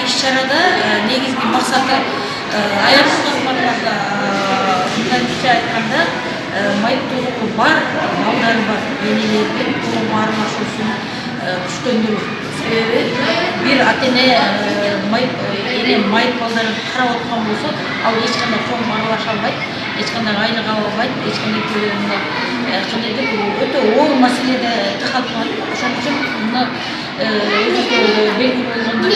Иш-чарада негизги максаты аясыз жоспарларда мындайча айтканда майыптуулугу бар балдары бар энелердин коомго аралашуусун күчтөндүрүү. Себеби бир ата-эне майып балдарын карап аткан болсо, ал эч кандай коомго аралаша албайт, эч кандай айлык ала албайт, эч кандай кандайдыр өтө оор маселеде такалып калат. Ошон үчүн мына өзүбүздө белгилүү болгондой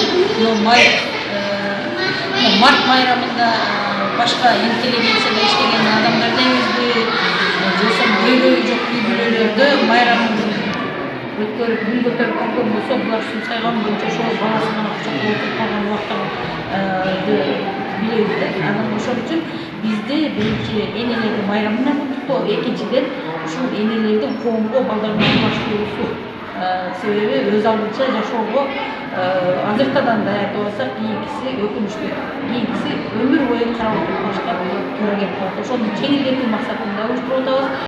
март майрамында башка интеллигенцияда иштеген адамдарды эмизби, же болбосо көйлөгү жок үй-бүлөлөрдө майрам өткөрүп гүл көтөрүп койгон болсо, булар сунсайган боюнча ошол баласы гана кучакта отуруп калган убакта билебиз да. Анан ошон үчүн бизде биринчи энелердин майрамы менен куттуктоо, экинчиден ушул энелердин коомго балдарын аралаштыруусу. Себеби өз алдынча жашоого азыртадан даярдап алсак, кийинкиси өкүнүчтүү. Кийинкиси өмүр бою карап отуруп калышка туура келип калат. Ошону жеңилдетүү максатында уюштуруп атабыз.